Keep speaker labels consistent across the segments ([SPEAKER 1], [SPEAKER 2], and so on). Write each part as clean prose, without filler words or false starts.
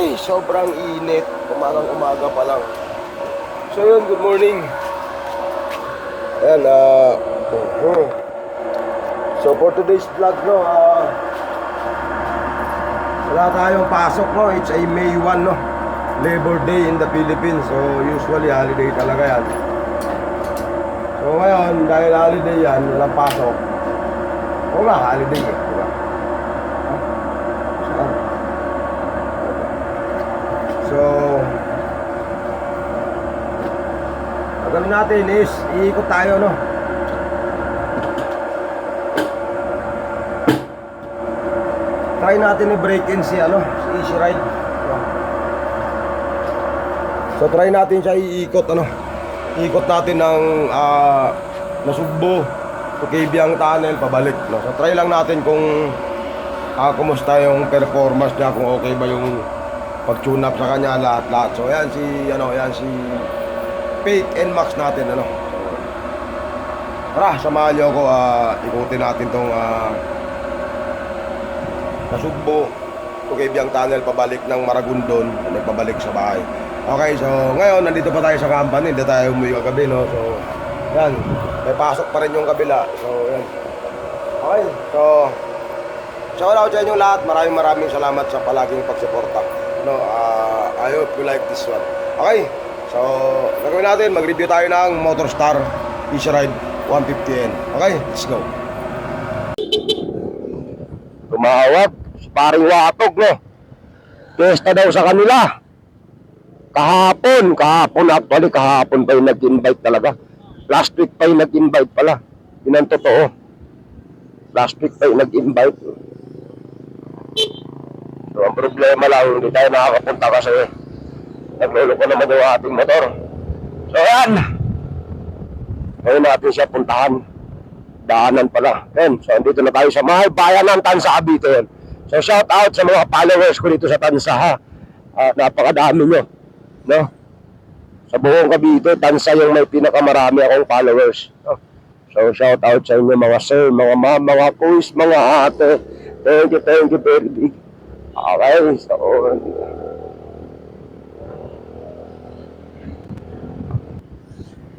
[SPEAKER 1] Ay, sobrang init. Umagang-umaga pa lang. So yun, good morning. Ayan, so for today's vlog, no, wala tayong pasok, no. It's a May 1, no. Labor Day in the Philippines. So usually holiday talaga yan. So ngayon, dahil holiday yan, walang pasok. O nga, holiday eh. Diba? So ang gawin natin is iikot tayo, no. Try natin i-break in si Easy Ride. So try natin siya iikot, ikot natin ng Nasugbo to Cabiang Tunnel pabalik, no. So try lang natin kung kumusta yung performance niya, kung okay ba yung pag-tune up sa kanya, lahat. So yan si Fake and Max natin, Tara, samahan niyo ako, ikutin natin tong Nasugbo to Cabiang Tunnel pabalik ng Maragondon, pabalik sa bahay. Okay, so ngayon nandito pa tayo sa company, hindi tayo umuwi kagabi, no. So yan, may pasok pa rin yung kabila. So yan. Okay, so shout out sa inyo lahat. Maraming salamat sa palaging pagsuporta, no. I hope you like this one. Okay, so gagawin natin, mag-review tayo ng Motorstar Easy Ride 150N. Okay, let's go. Tumawag si paring Watog, no. Pesta daw sa kanila. Kahapon actually, kahapon pa yung nag-invite talaga. Last week pa yung nag-invite pala. Yun ang totoo. Last week pa yung nag-invite. So ang problema lang, hindi tayo nakakapunta kasi nagluloko naman yung ating motor. So yan, ngayon natin siya puntahan. Daanan pala. Yan. So andito na tayo sa mahal bayan ng Tansa, Cavite. Yan. So shout out sa mga followers ko dito sa Tansa, ha. Napakadami nyo, no? Sa buong Cavite, Tansa yung may pinakamarami akong followers, no? So shout out sa inyo mga sir, mga ma'am, mga kuis, mga ate. Thank you very big. Okay, so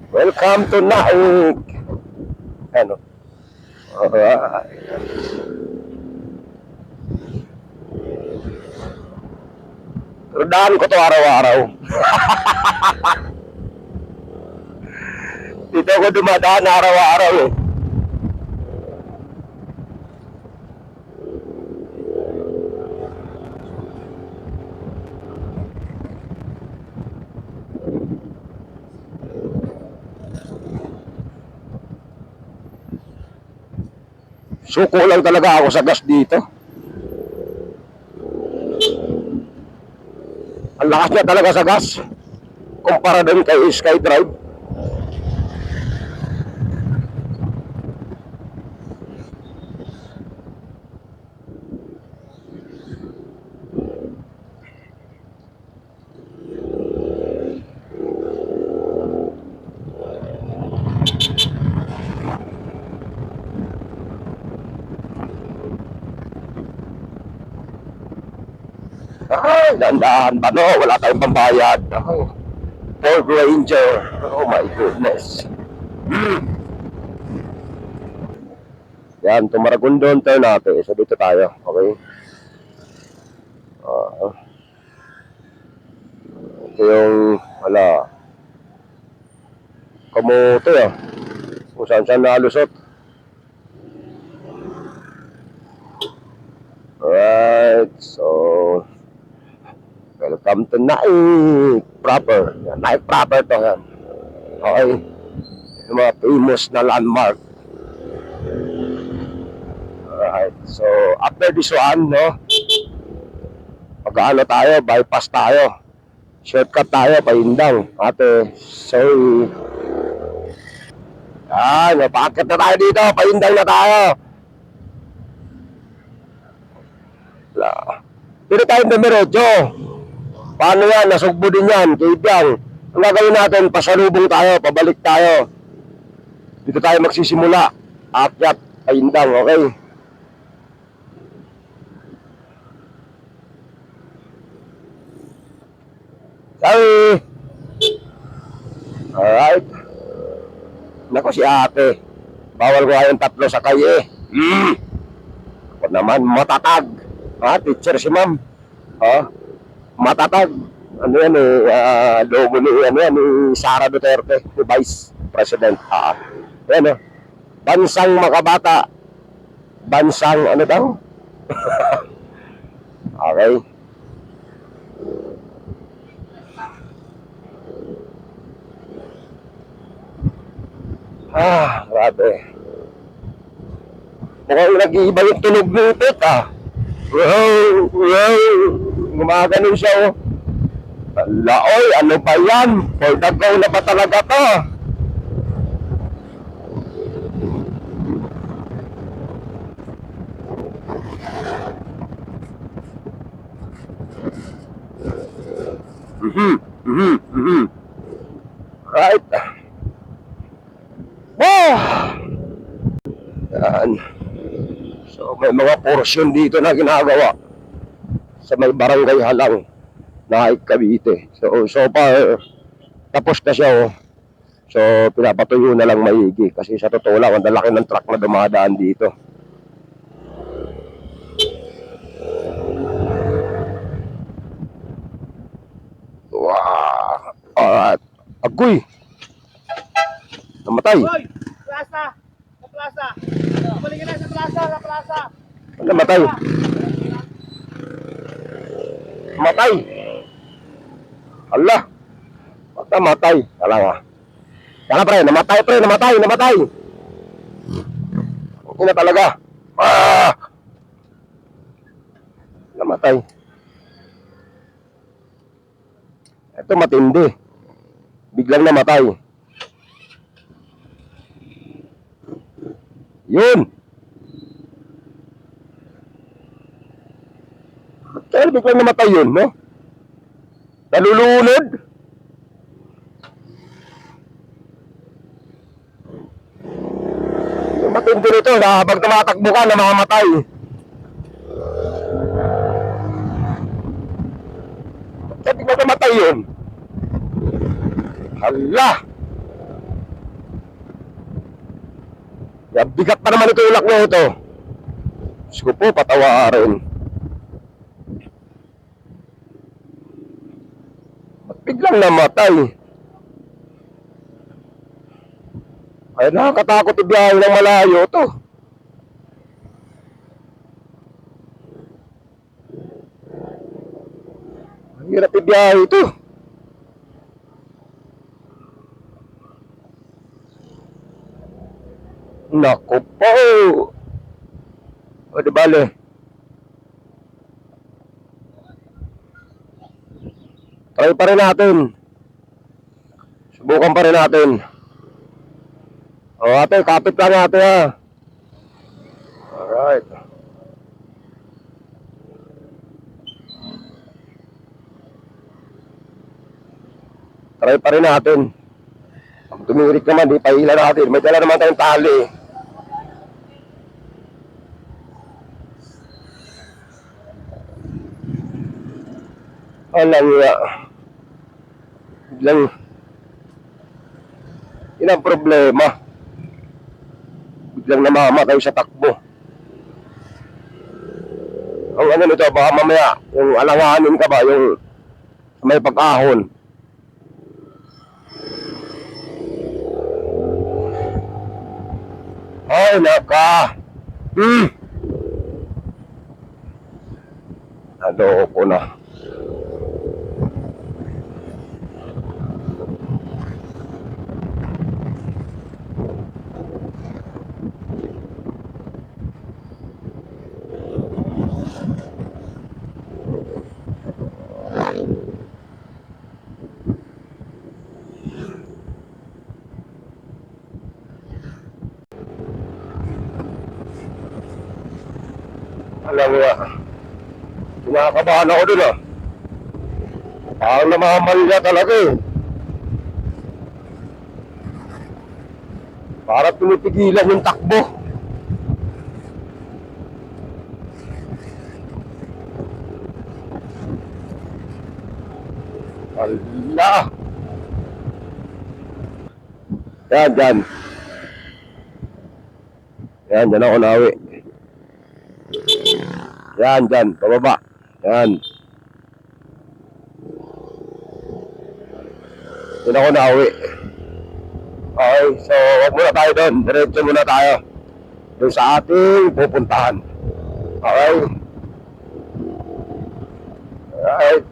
[SPEAKER 1] welcome to Naik. Alright. Tandaan ko to araw-araw. Dito ako dumadaan araw-araw eh. Suko lang talaga ako sa gas dito. Ang lakas niya talaga sa gas kumpara din kay SkyDrive. Ay, dandahan ba, no? Wala tayong pambayad. Ford Ranger. Oh my goodness. Yan, Maragondon turn natin. So dito tayo, okay? Ito yung, kamote, kung saan nalusot. Alright, so welcome to Naik proper. Naik proper to, yan. Okay, yung mga famous na landmark. Alright, so after this one, no, pag-ano tayo, bypass tayo, shortcut tayo, Paindang, ate. So yan, napakit na tayo dito, Paindang na tayo. Dito tayong Damirodyo. Paano yan? Nasugbo din yan, Cabiang. Ang gagawin natin, pasalubong tayo, pabalik tayo. Dito tayo magsisimula. Akyat, Paindang, okay? Ay! Alright. Nako si ate. Bawal ko kayong tatlo sakay eh. Ako naman matatag. Ha, teacher si ma'am. Ha? Matatag. Ano yan eh, logo ni, ano yan, ni Sara Duterte, ni Vice President. Ha? Yan oh. Bansang makabata. Bansang ano daw? Okay. Grabe. Mukhang nag-iiba yung tunog ng itik Wow, wow. Gumaganon siya Laoy, ano ba yan? Pordagaw na ba talaga to? Right. Yan. So may mga porsyon dito na ginagawa sa may barangay Halang na Cavite. So far tapos na siya So pinapatuyo na lang maigi kasi sa totoo lang ang laki ng truck na dumadaan dito. Wow. Agoy. Namatay.
[SPEAKER 2] Hoy! Plaza! Sa plaza! Balik na sa plaza! Sa plaza!
[SPEAKER 1] Namatay. Matay. Allah. Matay. Alang Kaya pre, namatay. Ina talaga. Namatay. Ito matindi. Biglang namatay. Yun. Kaya biglang namatay yun, no? Nalulunod. Matindi nito na habang tumatakbo ka, namamatay. Kaya biglang namatay yun. Hala! Yan, bigat pa naman ito ulak na ito. Diyos ko po, patawarin. Ba't biglang namatay? Ay, nakakatakot ibiyahe ng malayo ito. Ang hirap ibiyahe ito. Naku po. O di bale. Try pa rin natin. Subukan pa rin natin. O ate, kapit lang ate ha. Alright. Try pa rin natin. Pag tumirik naman, di pahila natin. May dala naman tayong tali. Alam nga. Biglang yun ang problema. Biglang namamatay sa takbo. Ang ano nito, baka mamaya, yung alanganin ka ba, yung may pag-ahon. Ay, naka. Naloko na. Alam mo kinakabahan ako dun Parang namamalya talaga Para pinipigilan yung takbo. Allah! Yan, dyan. Yan, dyan ako nawi. Yan, dyan. Pababa. Yan. Dyan ako nawi. Okay, so wag muna tayo doon. Diretso muna tayo doon sa ating pupuntahan. Okay? Alright.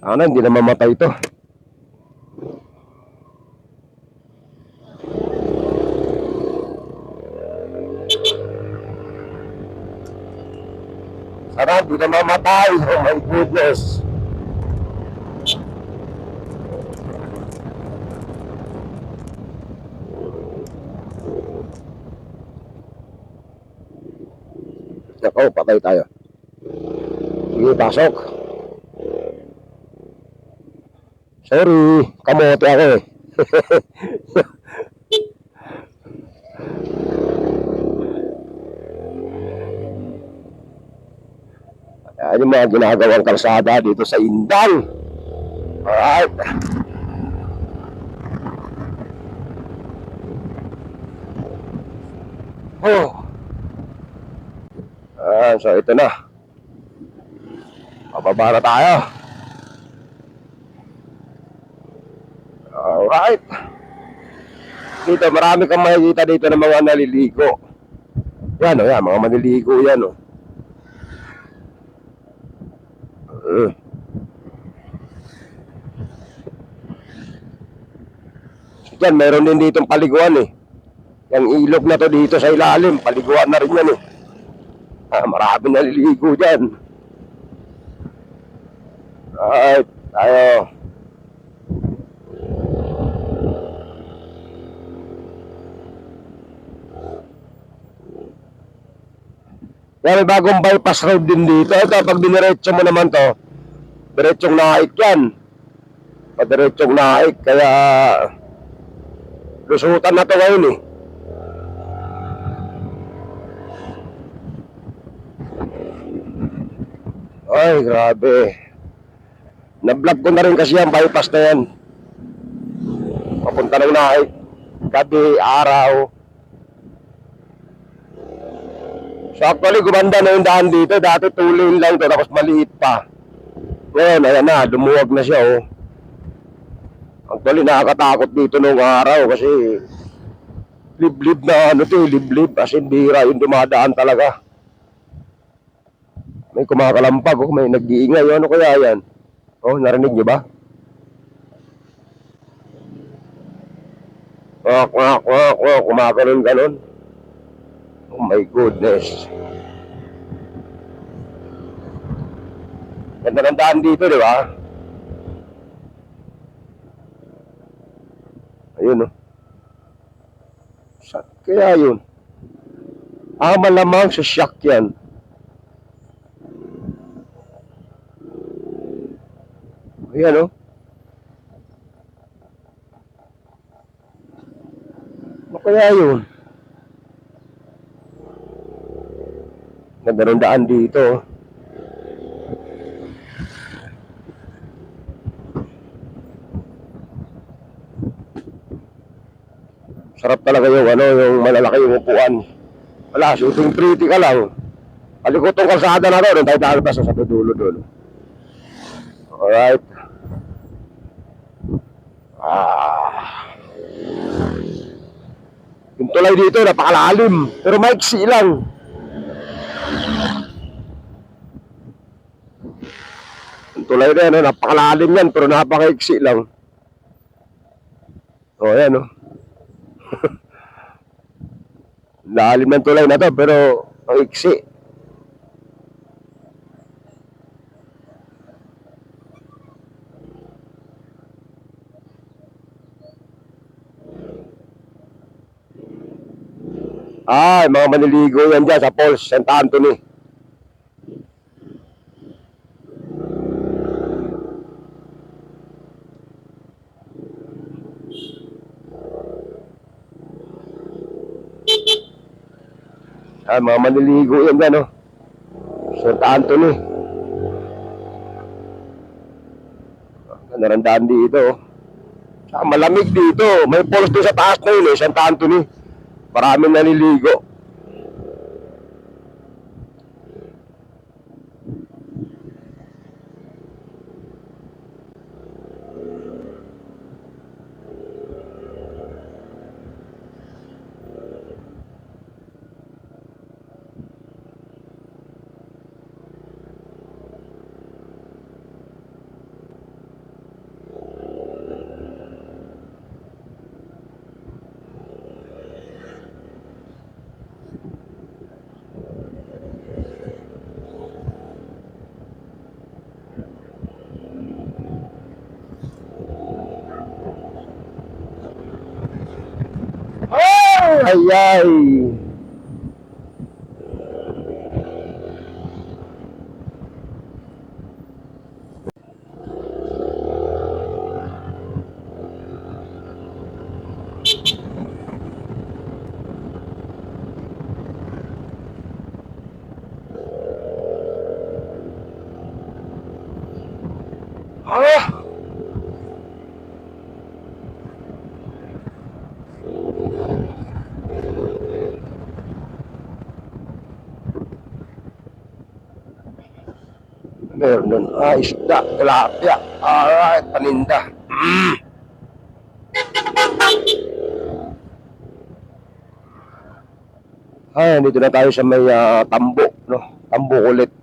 [SPEAKER 1] Sana hindi na mamatay ito. Sana hindi na mamatay. Oh my goodness. Nako, patay tayo. Sige, pasok. Sorry, kamote ako eh. Ayan yung mga ginagawang kalsada dito sa Indang. Alright. Oh. So ito na. Pababa na tayo. Alright. Dito, marami kang makikita dito ng mga naliligo. Yan o, yan, mga maliligo yan o. Yan, meron din ditong paliguan eh. Yung ilog na to dito sa ilalim, paliguan na rin yan eh. Marami naliligo dyan. Alright, tayo. Yan, may bagong bypass road din dito. Ito, pag diniretso mo naman to, diretsong naik yan. Padiretsong naik, kaya lusutan na to ngayon eh. Ay, grabe. Na-vlog ko na rin kasi yung bypass na yan. Papunta ng naik. Gabi, araw. So actually, gumanda na yung daan dito. Dati 2 lane lang to, tapos maliit pa. Ngayon, ayan na, lumuwag na siya oh. Actually, nakakatakot dito nung araw kasi liblib na ano to, liblib. As in, bihira yung dumadaan talaga. May kumakalampag oh, may nag-iingay. Ano kaya yan? Oh, narinig niyo ba? Wak, wak, wak, wak, kumakaroon-ganon. Oh my goodness. Ganda ng daan dito, di ba? Ayun, oh. Kaya yun. Malamang sa shock yan. Ayan, oh. Ano kaya yun? Ganda ng daan dito. Sarap talaga yung ano, yung malalaki yung upuan. Wala, shooting pretty ka lang. Palikotong kalsada na rin, tayo pa sa dulo doon. Alright. Yung tulay dito, napakalalim. Pero maiksi lang. Yung tulay na yan, napakalalim yan, pero napakaiksi lang. O, yan o. Lalim ng tulay na to, pero ang iksi. Ay, mga maniligo yan dyan sa Falls, St. Anthony. Ay, mga maniligo yan dyan, oh. St. Anthony. Narandaan dito, oh. Saka malamig dito. May falls doon sa taas na yun, eh, St. Anthony. Maraming naliligo. Ay, ay. Ah! Meron nun. Ah, isda, tilapia. Alright, paninda. Ay, dito na tayo sa may tambo, no? Tambo ulit.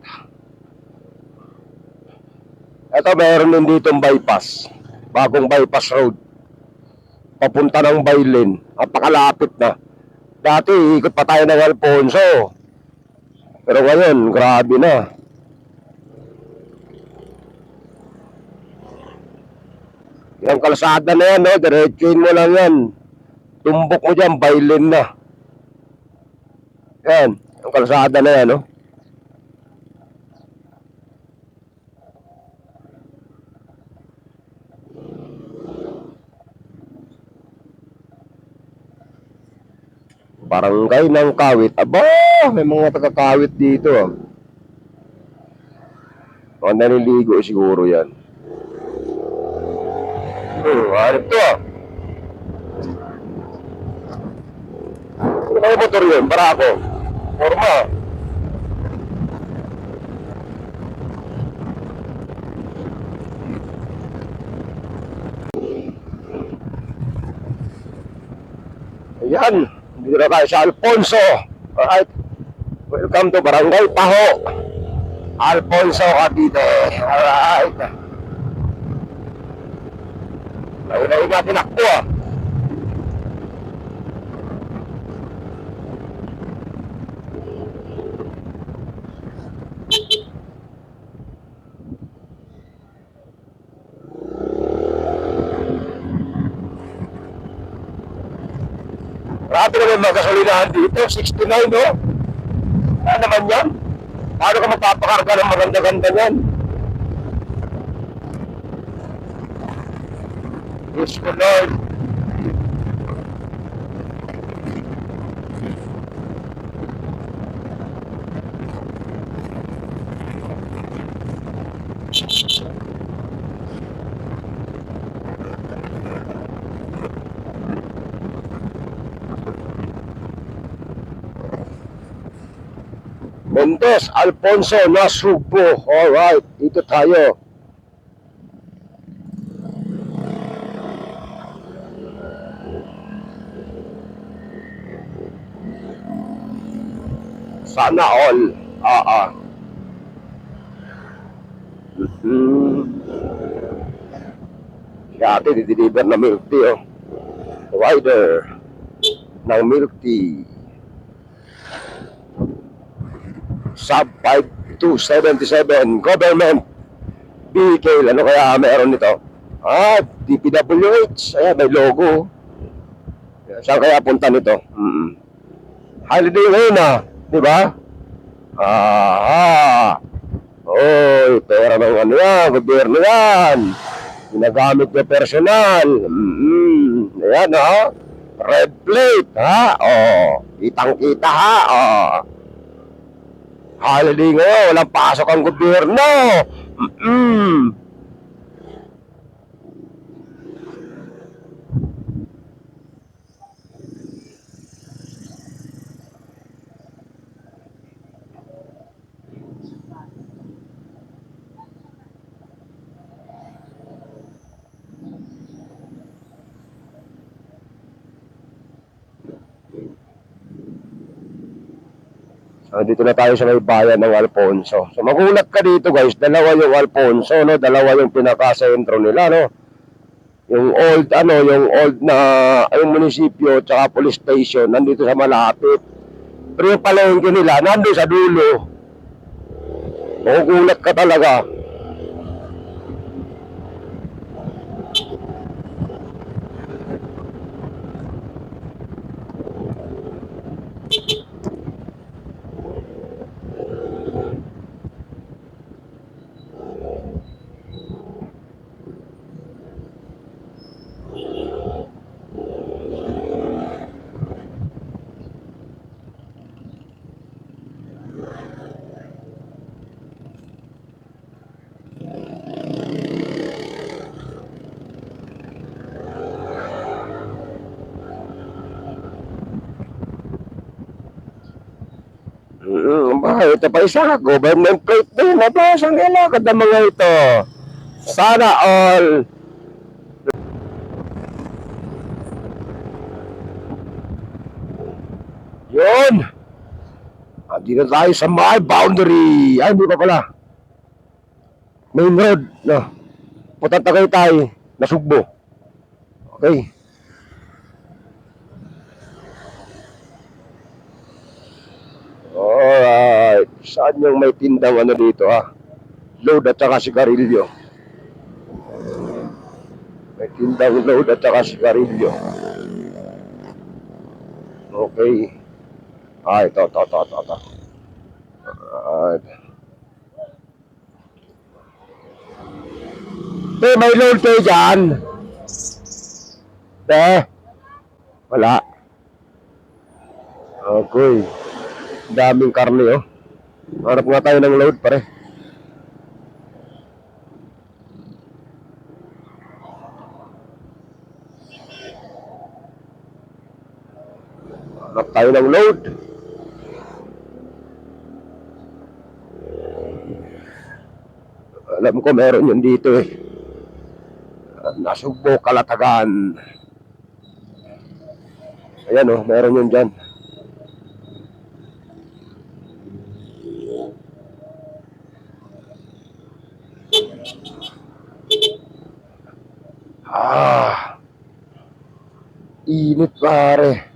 [SPEAKER 1] Ito, meron din dito bypass. Bagong bypass road. Papunta ng Bailin. Napakalapit na. Dati, ikot pa tayo ng Alfonso. Pero ngayon, grabe na. Yung kalsada na yan, no? Diretsuin mo lang yan. Tumbok mo dyan, Bailin na. Yan, yung kalsada na yan, no? Barangay ng Kawit. Aba, may mga taga-Kawit dito. Mga naliligo siguro yan. Hanip to, ah. Ano kayo motor yun? Barako. Forma. Ayan. Dito na tayo sa Alfonso. Alright. Welcome to Barangay Taho. Alfonso, Cavite. Alright. Layo-layo natin ako, ah. Grabe naman mga gasolinahan dito, 69, no? Ano naman yan? Paano ka magpapakarga ng maganda-ganda yan? Diyos ko, Lord. Mendez, Alfonso, Nasugbo. Alright, dito tayo. Sana all. Si ate, dideliver na milk tea, oh. Rider ng milk tea. Sub 5277 government vehicle. Ano kaya meron nito? DPWH. Ayan, may logo. Saan kaya punta nito? Holiday ngayon di ba? Oy, pera ng ano yan, gobyerno yan. Ginagamit na personal. Ayan red plate kitang-kita holiday ngayon, walang pasok ang gobyerno. So, dito na tayo sa may bayan ng Alfonso. So, magulat ka dito guys, dalawa yung Alfonso, dalawa yung pinaka-sentro nila, Yung old na yung munisipyo tsaka police station nandito sa malapit. Pero yung palengke nila nandun sa dulo. Magugulat ka talaga. Ito pa isa, government plate din. Saan ilakad ng mga ito? Sana all. Yun. Dito tayo sa my boundary. Ay, hindi pa pala. Main road. Putat Tagaytay. Nasugbo. Okay. Alright. Saan yung may tindang dito load at saka sigarilyo. May tindang load at saka sigarilyo. Okay. Ito. Alright. May load kayo dyan. Wala. Okay. Daming karne Harap nga tayo ng load pare. Harap tayo ng load. Alam ko meron yun dito Nasugbo, Kalatagan. Ayan meron yun dyan. Init pare.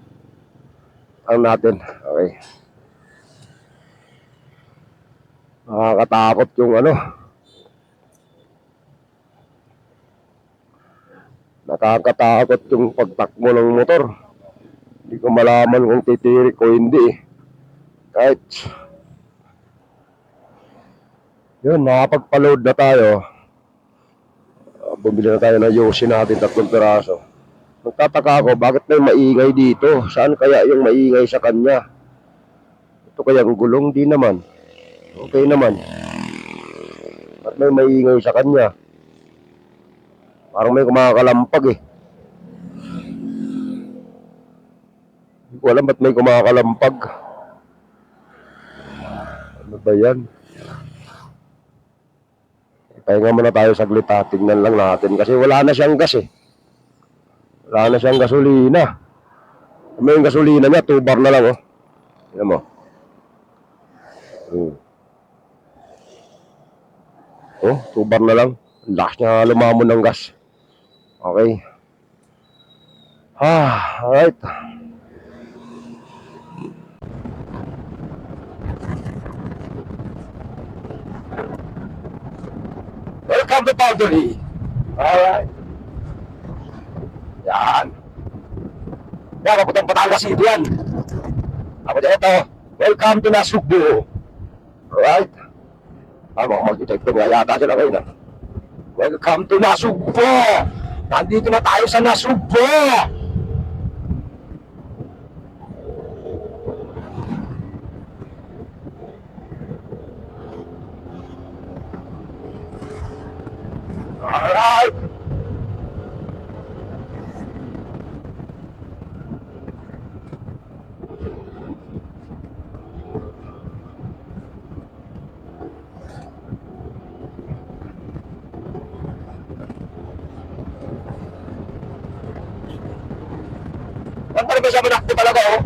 [SPEAKER 1] Ang natin. Okay. Nakakatakot yung nakakatakot yung pagtakbo ng motor. Hindi ko malaman kung titirik o hindi kahit yun, nakapagpa-load na tayo. Bumili na tayo ng Yoshi natin 3 piraso. Nagtataka ako, bakit may maingay dito? Saan kaya yung maingay sa kanya? Ito kayang gulong? Di naman. Okay naman. Bakit may maingay sa kanya? Parang may kumakalampag Hindi ko alam ba't may kumakalampag. Ano ba yan? Pahinga muna tayo saglit tingnan lang natin kasi wala na siyang gas Wala na siyang gasolina. May yung gasolina niya, 2 bar na lang Tignan mo. Oh, 2 bar na lang. Lakas niya lumamon ng gas. Okay. Alright. Welcome to Boundary. Alright. Yan. Yan, papuntang Batangas City yan. Ako dito, welcome to Nasugbu. Alright? Mga mag-detective nga yata sila ngayon. Welcome to Nasugbu! Nandito na tayo sa Nasugbu! Alright! Ang talaga siya manakti talaga, oh.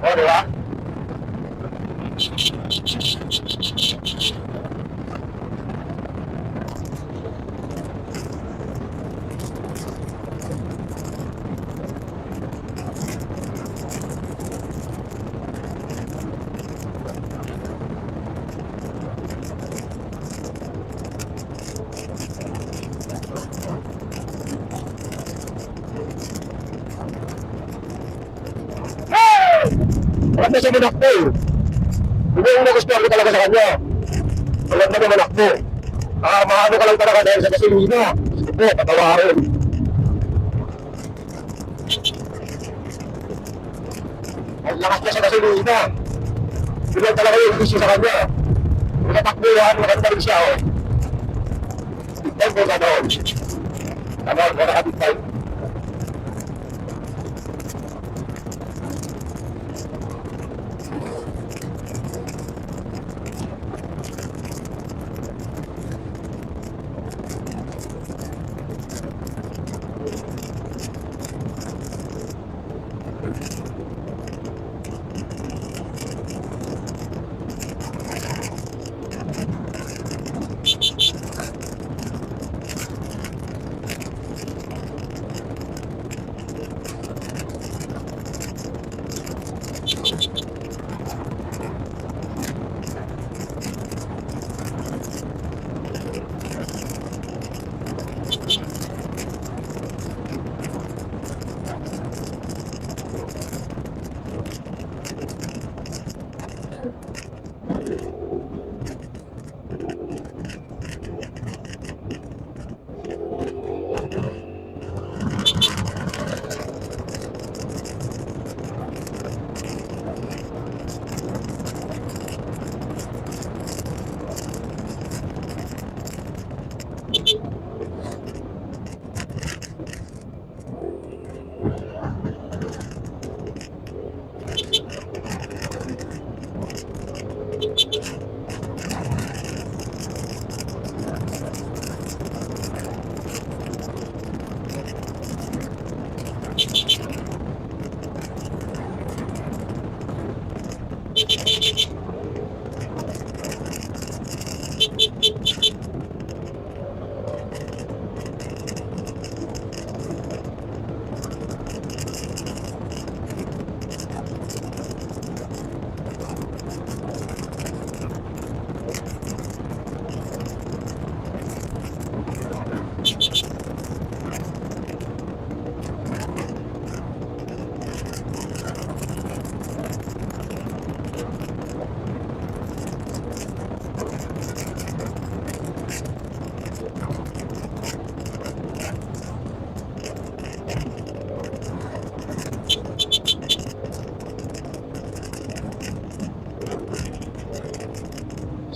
[SPEAKER 1] Oh, di ba? Wala na siya manakti. Hindi yung nagustuhan ko talaga sa kanya. Wala na naman ako. Maano ka lang talaga dahil sa gasolina. Sige po, patawarin. Ang lakas niya sa gasolina. Yun lang talaga yung issue sa kanya. Nakatakbuhan, maganda rin siya, oh. Big time po sa doon. Ano, wala ka big time.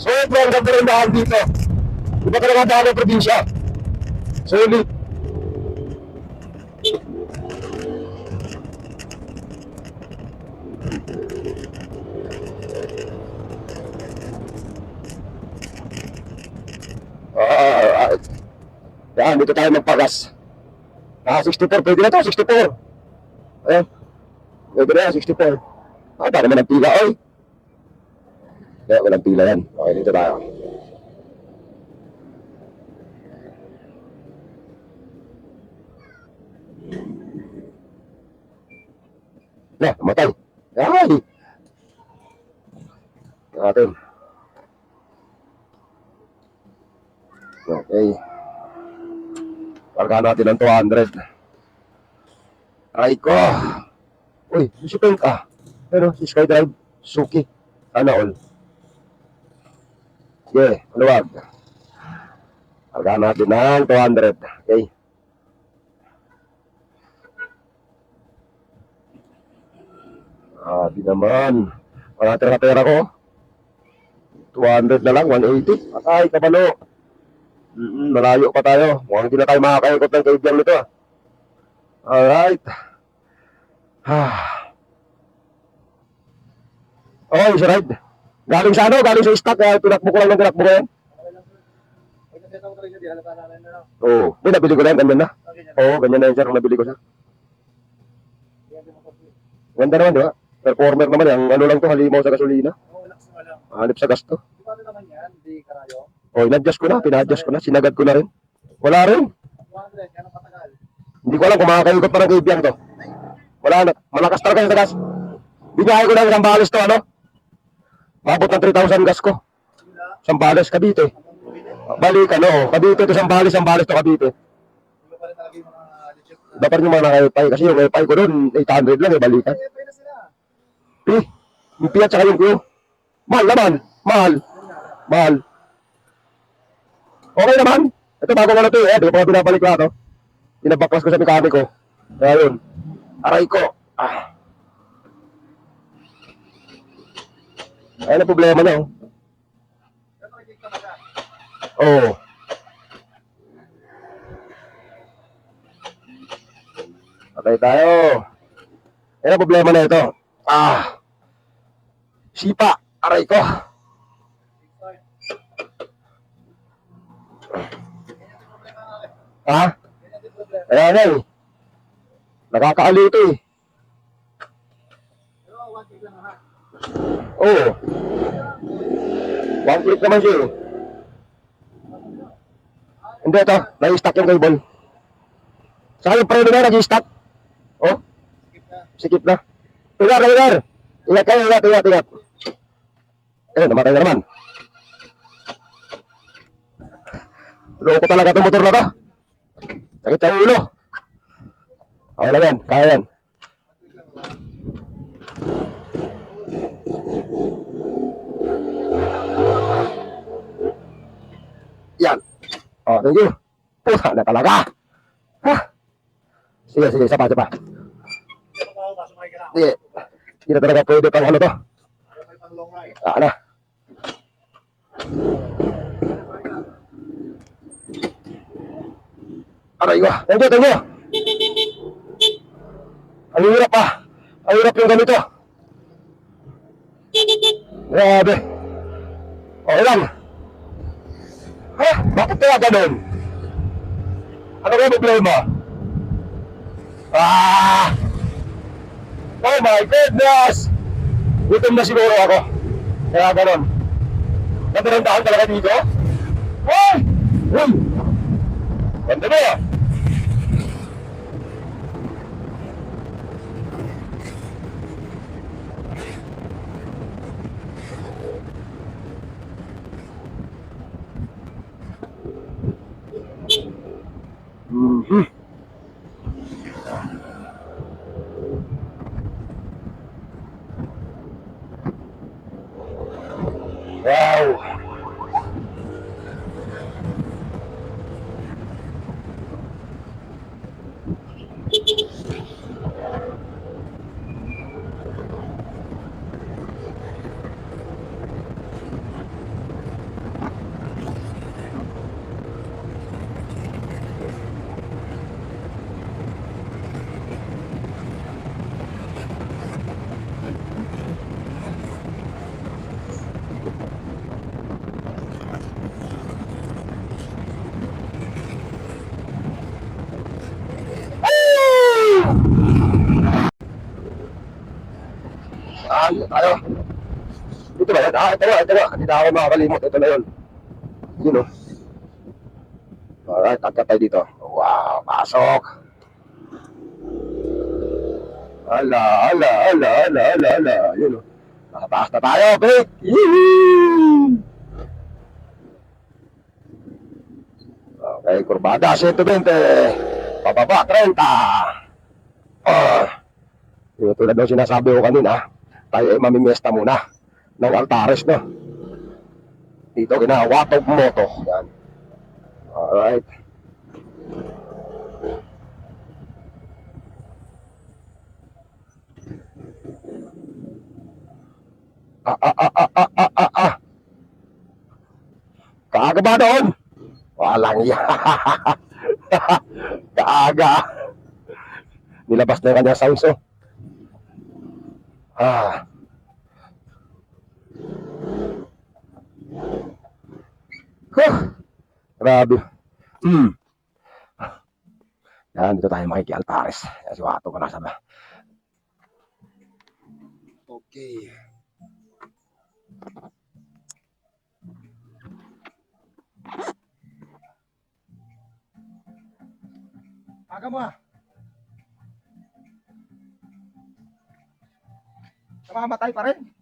[SPEAKER 1] Sobrang ganda rin daan dito. Iba ka naman daan ng probinsya. Sulit. Yan, dito tayo magpagas. 64, pwede na to, 64. Ayan. Pwede na yan, 64. Para naman ang pila, oy. Kaya walang pila yan. Okay, dito tayo. Na, namatay. Ay! Natin. Okay. Karga natin ng 200. Try ko. Uy, si Pink Pero si Skydrive, Suki. Sana all. Sige, maluwag. Karga natin ng 200. Okay. Di naman. Wala tira-tira ko. 200 na lang, 180. Patay, kabalo. Malayo pa tayo. Mukhang hindi na tayo makakaikot ng kaibigan nito. Alright. Okay, si Ride. Galing sa ano? Galing sa stock. Tinakbo ko lang ng tinakbo ko yan. Oo. May nabili ko na yan. Ganyan na. Oo, ganyan na yan, sir. Nabili ko siya. Ganda naman, di ba? Performer naman yan. Ano lang to, halimaw sa gasolina. Halip sa gasto. Oh, in-adjust ko na, pina-adjust ko na, sinagad ko na rin. Wala rin. Hindi ko alam kung makakayugot pa ng kaibigan to. Wala na, malakas talaga yung gas. Binahay ko na isang balis to, ano? Mabot ng 3,000 gas ko. Isang balis, Cavite. Balikan, oo. Cavite to, isang balis to, Cavite. Iba pa rin yung mga naka-epay, kasi yung epay ko doon, 800 lang, balikan. Yung P at saka yung Q. Mahal naman, mahal. Okay naman. Ito bago ko na ito di ko pa pinabalik lahat Pinabaklas ko sa mekaniko. Kaya yun. Aray ko. Ayun ang problema na Oo. Patay tayo. Ayun ang problema na ito. Sipa. Aray ko. Ayan eh. Nakakaaliw ito eh. Oo. One click naman siya eh. Hindi ito. Nai-stack yung cable. Saka yung preno na nag-i-stack. Oh. Sikip na. Tigar. Ingat kayo, ingat. Eh, namatay na naman. Loko talaga itong motor na to. Sakit sa ulo. Okay lang yan, kaya yan. Yan. Thank you. Puta na talaga. Sige, sapa. Sige. Hindi na talaga pwede pang ano to. Na. Aray ko. Thank you. Ang hirap Ang hirap yung ganito. Grabe. Okay lang. Bakit kaya ganun? Ano kaya problema? Oh my goodness! Gutom na siguro ako. Kaya ganun. Nandarandahan talaga dito? Uy! Ganda na yan. Wow! Tayo. Dito ba yan? Ito na. Hindi na ako makakalimot. Ito na yun. Yun Alright, tagka tayo dito. Wow, pasok. Ala. Yun Nakataas na tayo, Pete. Ay, kurbada, 120. Pababa, 30. Yung tulad ng sinasabi ko kanina, tayo ay mamimiesta muna ng Altares, no? Dito, ginawatog moto. Yan. Alright. Ah. Kaaga ba doon? Walang yan. Kaaga. Nilabas na yung kanyang sounds, oh. Huh. Grabe. Yan, dito tayo makikialtares. Yan, si Wato ko nasa ba. Okay. Aga mo, namamatay pa rin.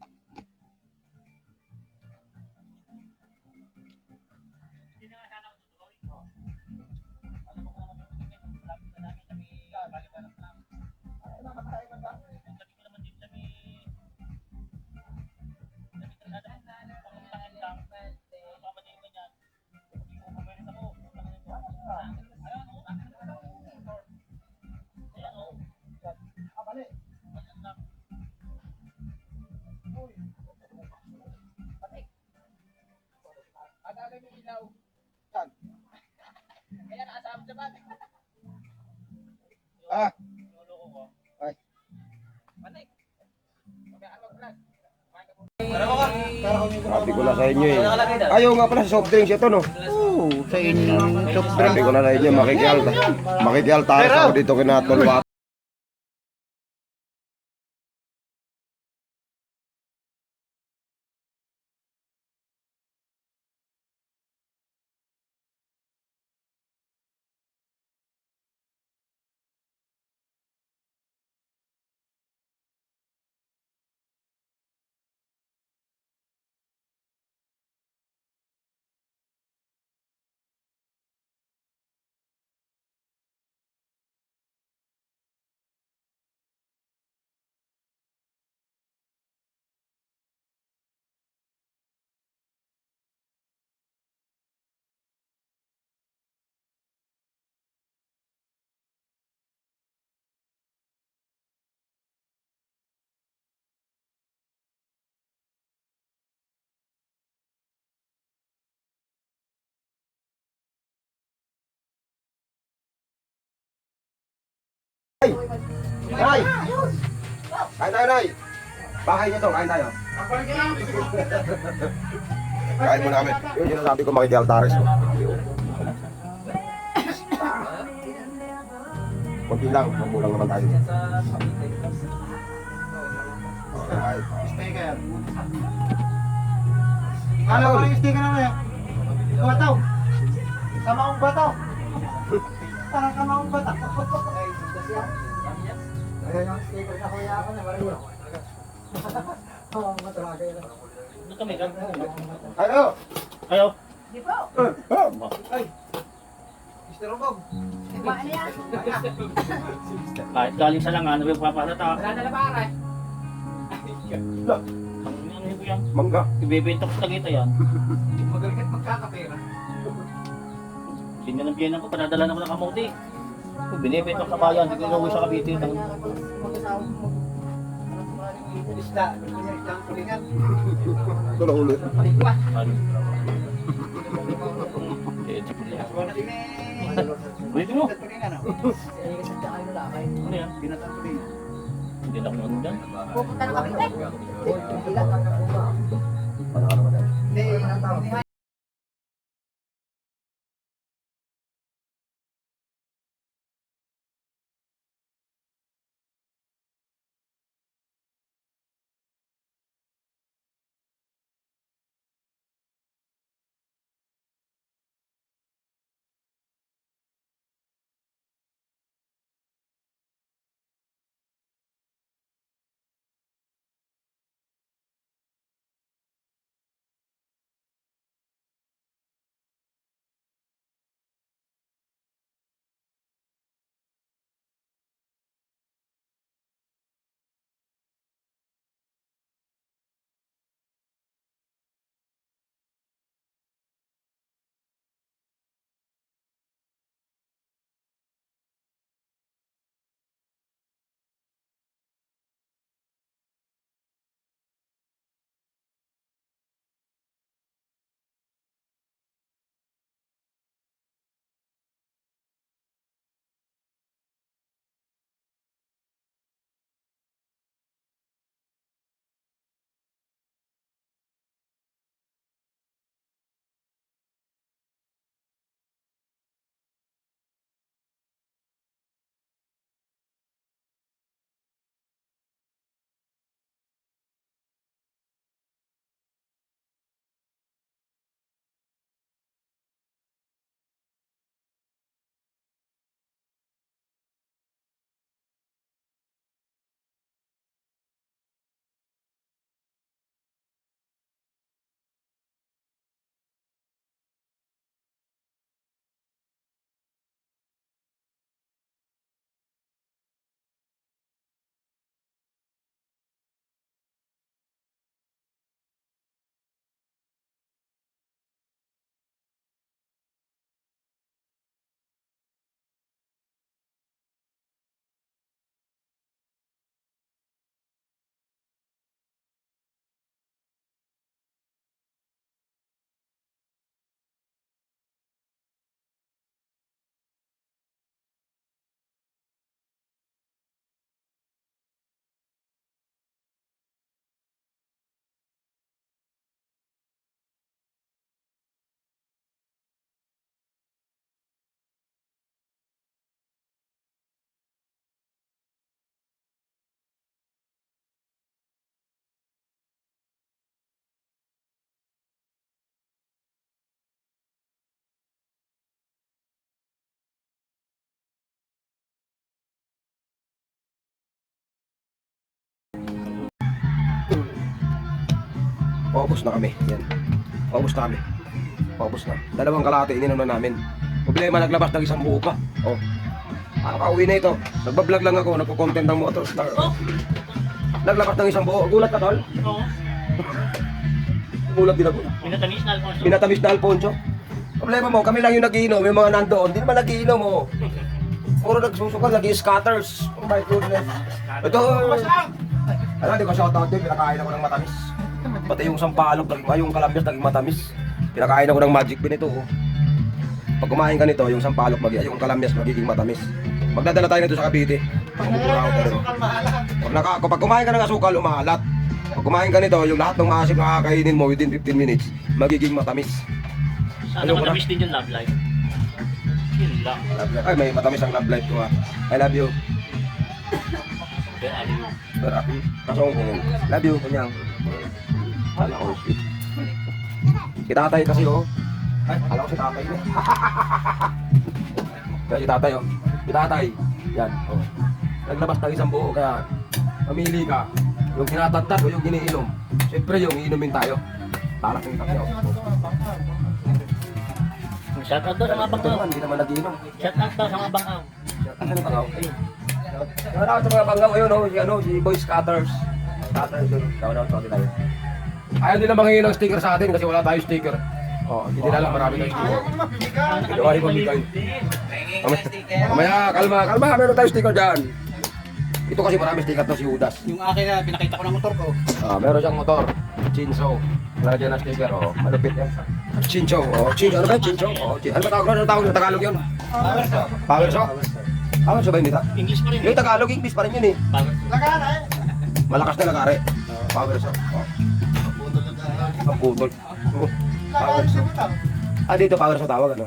[SPEAKER 1] Ay. Sabi ko na sa inyo eh. Ayaw nga pala sa soft drinks ito, no?
[SPEAKER 2] Oo, sa inyong soft
[SPEAKER 1] Sabi ko na sa inyo, makikialtares ako dito kinatulwa. Nay! Kain tayo, Nay! Bahay niyo to, kain tayo. Kain mo namin. Yung sinasabi ko, makikialtares ko. Kunti lang, magulang naman tayo. Alright.
[SPEAKER 2] sticker. Kala ko yung sticker na yan. Bataw. Kamaong bataw. Parang kamaong bataw. Ayan yung sticker na kuya ako na mariyo. Oo, matalaga yun.
[SPEAKER 3] Ito kami kan.
[SPEAKER 1] Ano?
[SPEAKER 3] Ayo.
[SPEAKER 4] Di po.
[SPEAKER 2] Ay. Mr. Rogog.
[SPEAKER 4] Ano yan?
[SPEAKER 3] Kahit galing sa langan, may papalata.
[SPEAKER 4] Wala na labaran.
[SPEAKER 3] Ano yung yan?
[SPEAKER 1] Mangga.
[SPEAKER 3] Ibebenta ko sa kita yan.
[SPEAKER 2] Magaling at magkakapera.
[SPEAKER 3] Sinyan ng biyan ako, panadala na ko ng kamote. Binibenta ko sa bayan, hindi ko inuwi sa Cavite.
[SPEAKER 2] Mag-asawa mo. Isda. Isda ang kulingan.
[SPEAKER 1] Ito na ulit.
[SPEAKER 3] Ano?
[SPEAKER 2] Wala din eh.
[SPEAKER 3] Ulitin mo.
[SPEAKER 2] Kulingan.
[SPEAKER 3] Ano yan?
[SPEAKER 2] Pinatang kulingan.
[SPEAKER 3] Hindi na ako nanonood dyan.
[SPEAKER 4] Pupunta ng kapite.
[SPEAKER 2] Hindi.
[SPEAKER 1] Paubos na kami. Yan. Paubos na kami. Paubos na. Dalawang kalahati ininom na namin. Problema, naglabas ng isang buo pa. Oh. Ano ka, uwi na ito. Nagbablog lang ako, nagko-content ng motor star. Naglabas ng isang buo. Gulat ka, tol?
[SPEAKER 3] Oo.
[SPEAKER 1] Gulat din ako.
[SPEAKER 3] Pinatamis na Alfonso.
[SPEAKER 1] Pinatamis na Alfonso. Problema mo, kami lang yung nagiinom, yung mga nandoon, hindi naman nagiinom mo. Puro nagsusuka, nag-scatters. Oh my goodness. Ito, alam, di ko shoutout din, pinakain ako ng matamis. Pati yung sampalok, yung kalambyas naging matamis. Pinakain ako ng magic bean ito. Oh. Pag kumain ka nito, yung sampalok, yung kalambyas magiging matamis. Magdadala tayo nito sa Cavite.
[SPEAKER 2] Pag nalala ka ng sukal, mahalat.
[SPEAKER 1] Kapag kumain ka ng asukal, umahalat. Pag kumain ka nito, yung lahat ng maasim na kakainin mo within 15 minutes, magiging matamis.
[SPEAKER 3] Sana
[SPEAKER 1] Ayoko na.
[SPEAKER 3] matamis din yung love life. Yun lang.
[SPEAKER 1] Ay, may matamis ang love life ko ha. I love you.
[SPEAKER 3] Kaya ano yun.
[SPEAKER 1] Pero ako, kasong love you, kanyang. Kala ko, sweet. Si tatay kasi oh. Ay, kala ko si tatay niya. Kaya si tatay oh. Si tatay. Yan, oh. Naglabas ng isang buo, kaya mamili ka. Yung tinatagtag o yung giniinom. Siyempre yung iinumin tayo. Tarak yung tatay oh.
[SPEAKER 3] Shout out daw sa mga
[SPEAKER 1] Ito
[SPEAKER 3] bangaw.
[SPEAKER 1] naman, hindi naman nag-iinom.
[SPEAKER 3] Shout out daw sa mga bangaw.
[SPEAKER 1] Ano yung bangaw? Shout out sa mga bangaw, ayun oh, si Boy Scatters. Scatters yun. Shout out sa atin tayo. Ayaw nila mangingin ng sticker sa atin kasi wala tayong sticker. Oh, hindi nila lang marami tayong sticker.
[SPEAKER 2] Ayaw ko naman, bibigyan.
[SPEAKER 1] Ginawa rin mamigay. Mamaya, kalma, meron tayong sticker dyan. Ito kasi marami sticker to si Judas.
[SPEAKER 2] Yung akin na pinakita ko ng motor ko.
[SPEAKER 1] Meron siyang motor, Chinso. Lagyan na sticker, oh, malupit yan. Chincho, ano ba Chincho? Ano ba tawag? Ano tawag sa Tagalog yun? Power saw? Power saw ba yun dito?
[SPEAKER 3] English pa rin.
[SPEAKER 1] Yung Tagalog, English pa rin yun eh.
[SPEAKER 2] Lagaan eh.
[SPEAKER 1] Malakas na lagari. Power saw. Ang putol.
[SPEAKER 2] Lagaan siya mo
[SPEAKER 1] Dito power saw tawag ano?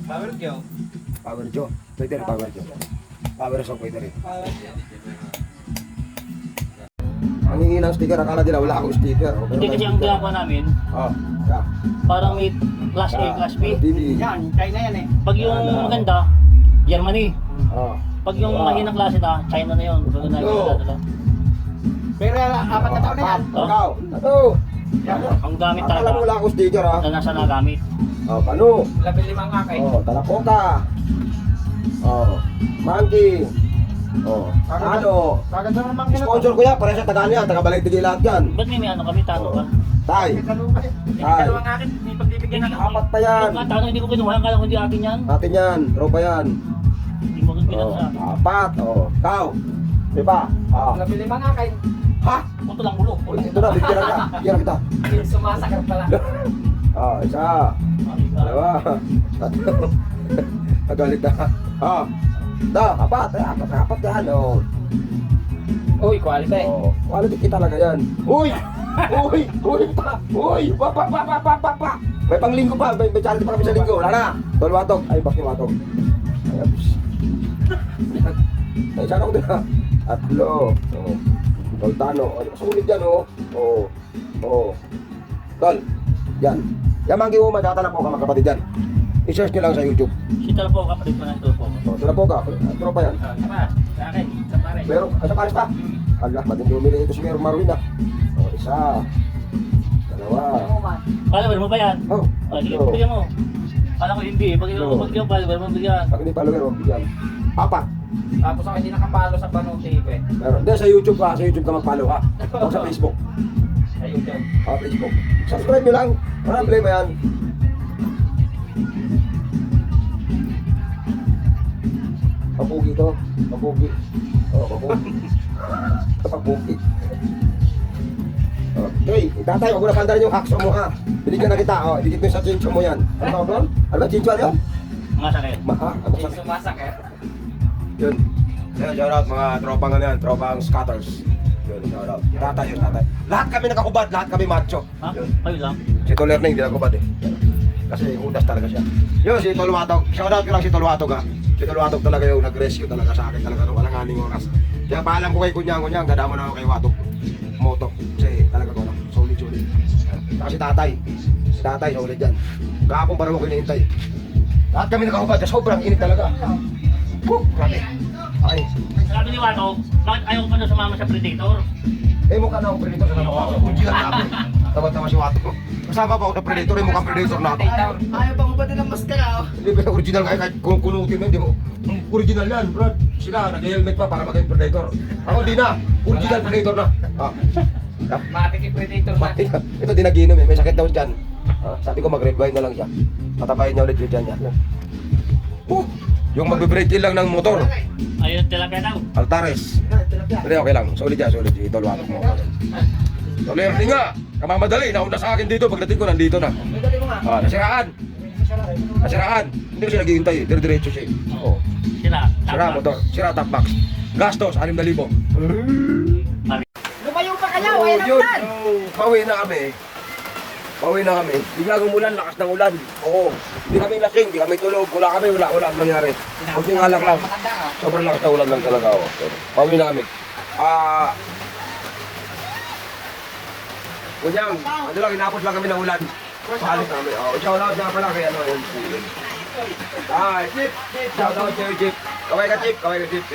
[SPEAKER 2] Power Joe.
[SPEAKER 1] Power saw. Pwede rin power saw. Power saw pwede rin. Ang hingi ng sticker, akala nila wala akong sticker.
[SPEAKER 3] Hindi kasi ang ginagawa namin,
[SPEAKER 1] Yeah.
[SPEAKER 3] parang may class A, class B.
[SPEAKER 1] Hindi.
[SPEAKER 2] Yan, China yan eh.
[SPEAKER 3] Pag yung maganda, Germany.
[SPEAKER 1] Oh.
[SPEAKER 3] Pag yung mahinang klase na, China na yun. Doon na yung dadala.
[SPEAKER 2] Pero 4 na taon na yan.
[SPEAKER 1] Ikaw. Ano?
[SPEAKER 3] Ang gamit
[SPEAKER 1] Akala mo
[SPEAKER 3] talaga
[SPEAKER 1] wala akong sticker ha?
[SPEAKER 3] na nasa nagamit.
[SPEAKER 1] Paano?
[SPEAKER 2] 15 akay.
[SPEAKER 1] Talapoka. Monkey. Ano?
[SPEAKER 2] Kaganda naman kina.
[SPEAKER 1] Sponsor ko yan, para sa Tagal yan, taga Balagtigi lahat yan.
[SPEAKER 3] Ba't may ano kami, tano ka?
[SPEAKER 1] Tay. Tay.
[SPEAKER 2] akin, may pagbibigyan ng
[SPEAKER 1] Apat pa yan.
[SPEAKER 3] Yung tano hindi ko kinuha, kala ko hindi akin yan.
[SPEAKER 1] Atin yan, tropa yan.
[SPEAKER 3] Hindi mo ko pinansa.
[SPEAKER 1] Apat. Ikaw. Diba?
[SPEAKER 2] 15 akay.
[SPEAKER 1] Ha?
[SPEAKER 3] Punto lang ulo.
[SPEAKER 1] Ito na, bigyan ka. Bigyan kita.
[SPEAKER 2] Sumasakit pala.
[SPEAKER 1] Isa. Dalawa. Tatlo. Nagalit na. Apat yan.
[SPEAKER 2] Uy, quality.
[SPEAKER 1] Quality kita talaga yan. Uy! Pa! May panglinggo pa, may charity pa kami sa linggo. Wala na. Tolwatog. Ay, bakiwatog. Ay, sana ko din ha. Tatlo. Toltano. Sulit yan, Tol. Yan. Yamanggi mo, madatanap po ka magkapatid yan. I-search nyo lang sa YouTube.
[SPEAKER 3] Si Talpo, kapatid ko na ito po.
[SPEAKER 1] Sila po ka. Tropa yan.
[SPEAKER 2] Sa akin, sa pare.
[SPEAKER 1] Pero, sa pares pa. Allah, matindi umili ito si Mayor Marwin ah. Isa. Dalawa.
[SPEAKER 3] Follower mo ba yan? Sige,
[SPEAKER 1] Tatlo.
[SPEAKER 3] bigyan mo. Kala ko hindi. Pag yung follower mo, bigyan.
[SPEAKER 1] Pag hindi follower, huwag bigyan. Apat.
[SPEAKER 2] Tapos ako hindi nakapalo sa Banong TV.
[SPEAKER 1] Pero, hindi, sa YouTube ka. Sa YouTube ka mag-follow ha. O sa Facebook.
[SPEAKER 2] Sa YouTube.
[SPEAKER 1] Facebook. Subscribe nyo lang. Walang problema yan. Papugi to. Papugi. Papugi. Papugi. Okay, tatay, huwag mo na pandarin yung hacksaw mo ha. Binigyan na kita, dikit mo sa chincho mo yan. Ano ba doon? Ano ba chincho yan?
[SPEAKER 3] Mga sakit.
[SPEAKER 1] Ano sa
[SPEAKER 2] Sumasakit.
[SPEAKER 1] yun. Shout out mga tropang ano yan, tropang scatters. Yun, shout out. Tatay yun, tatay. Lahat kami nakakubad, lahat kami macho.
[SPEAKER 3] Ha?
[SPEAKER 1] Yun.
[SPEAKER 3] Kayo lang.
[SPEAKER 1] Si Tolerning, hindi nakubad eh. Kasi udas talaga siya. Yun, si Tolwatog. Shout out ko lang si Tolwatog ha. Si Tolwatog talaga yung nag-rescue talaga sa akin talaga nung walang aning oras. Kaya paalam ko kay Kunyang, dadamo na ako kay Watog. Moto. Kasi talaga ko lang, solid. Saka si tatay. Si tatay, solid yan. Kahapon pa rin ako hinihintay. Lahat kami nakakubad, sobrang init talaga. Grabe. Ay,
[SPEAKER 3] Sabi ni Wato, bakit ayaw ko pa na sumama sa Predator?
[SPEAKER 1] mukha na akong predator sa nakapasok. Kunji lang namin. Tawa-tawa si Wato ko. Kasama pa ako sa Predator, yung mukhang Predator na ako.
[SPEAKER 2] Ayaw pa mo ba din ng maskara, oh?
[SPEAKER 1] Hindi ba yung original kahit kung kunutin mo, hindi mo. Ang original yan, bro. Sila, nag-helmet pa para maging Predator. Ako di na, original Predator na. Ah.
[SPEAKER 2] Matik yung predator
[SPEAKER 1] Mati ka. Ito di nagiinom eh, may sakit daw dyan. Ah, sabi ko mag-red wine na lang siya. Patapayin niya ulit yung dyan niya. Yung magbe-break lang ng motor.
[SPEAKER 3] Ayun talaga daw.
[SPEAKER 1] Altares. Pero okay lang, solid yan, solid. Ito, luwatok mo. Soler, hindi nga. Kamamadali, nauna sa akin dito. Pagdating ko, nandito na. Ah, nasiraan. Nasiraan. Hindi ko siya naghihintay eh. Dire-diretso siya eh. Oo.
[SPEAKER 3] Sila.
[SPEAKER 1] Sira motor. Sira top box. Gastos, 6,000.
[SPEAKER 4] Lumayo pa kayo,
[SPEAKER 1] Oh,
[SPEAKER 4] ayaw na
[SPEAKER 1] yun.
[SPEAKER 4] ulan.
[SPEAKER 1] Pauwi na kami. Pauwi na kami. Biglang umulan, lakas ng ulan. Oo. Hindi kami lasing, hindi kami tulog. Wala kami, wala ang nangyari. Kunting alak lang. Sobrang lakas ng ulan lang talaga. Oh. Pauwi na kami. Kunyang, ano lang, inapos lang kami ng ulan. Paalis na kami. Oh, shout out nga pala kay ano yun. Chip. Shout out sa'yo, Chip. Kaway ka, Chip. Kaway ka, Chip.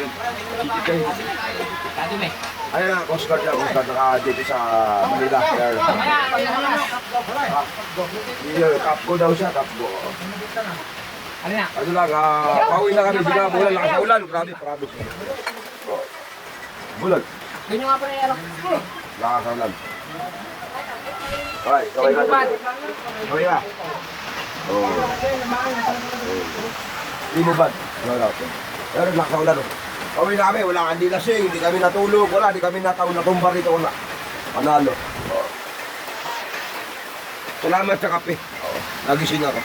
[SPEAKER 1] Ayan na, Coast Guard na. Coast Guard naka-dito sa Manila. Kapko daw siya, kapko. Ano lang, pauwi na kami. Bigla bulan, lakas ng ulan. Grabe, promise. Bulan.
[SPEAKER 4] Yun yung nga pala yung
[SPEAKER 1] Lakas ng ulan. Kaway ka. Kaway ka. Oo. Hindi mo ba? Wala. Pero lakas ng ulan. Pauwi na kami, wala kang lasing, hindi kami natulog, wala, hindi kami natumba rito, wala. Panalo. Oo. Salamat sa kape. Oo. Nagising ako.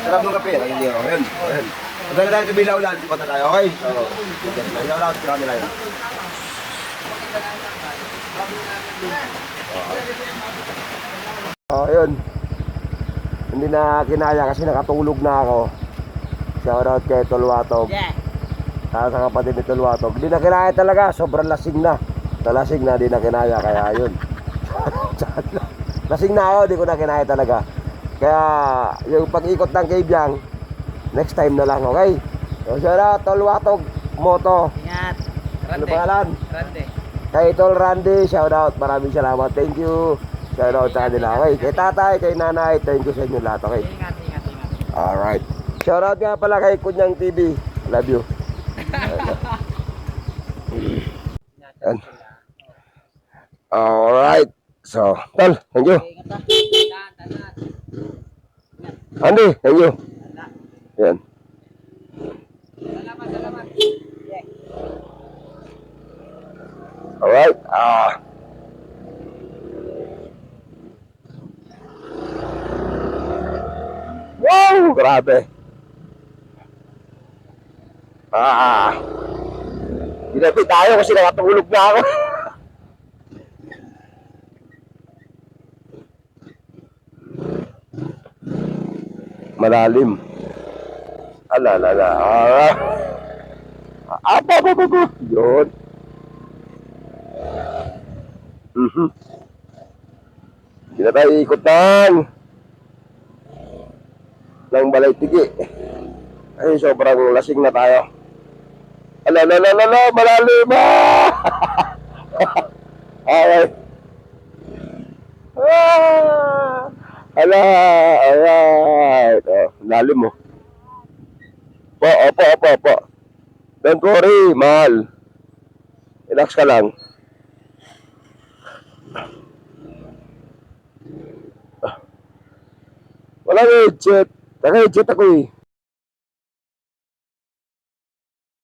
[SPEAKER 1] Sarap ng kape, hindi ako. Ayan, ayan. Madali tayo tumila ulan, punta tayo, okay? Oo. Tumila ulan, tumila nila yun. Oh, yun. Hindi na kinaya kasi nakatulog na ako. Shoutout kay Tolwatog. Sa kapatid ni Tolwatog. Hindi na kinaya talaga, sobrang lasing na. Lasing na, di na kinaya, kaya yun. Lasing na ako, di ko na kinaya talaga. Kaya yung pag-ikot ng Kabyang, next time na lang, okay? So, shoutout Tolwatog Moto.
[SPEAKER 2] Ingat.
[SPEAKER 1] Ano pangalan?
[SPEAKER 2] Grande.
[SPEAKER 1] Kay Tol Randy, shoutout. Maraming salamat. Thank you. Shoutout sa kanila. Okay. Kay tatay, kay nanay, thank you sa inyo lahat. Okay.
[SPEAKER 2] Ingat.
[SPEAKER 1] Alright. Shoutout nga pala kay Kunyang TV. Love you. Yan. Alright. So, Tol, thank you. Andy, thank you. Yan.
[SPEAKER 2] Salamat.
[SPEAKER 1] Alright. Wow! Grabe. Ginabi tayo kasi nakatulog na ako. Malalim. Alala. Apa. Yun. Hindi na tayo ikutan ng balay tigi. Ay, sobrang lasing na tayo. Alala, malalim. Alright. Alright. Lalim mo. Opo. Don't worry, mahal. Relax ka lang. Walang headset. Naka-headset ako eh.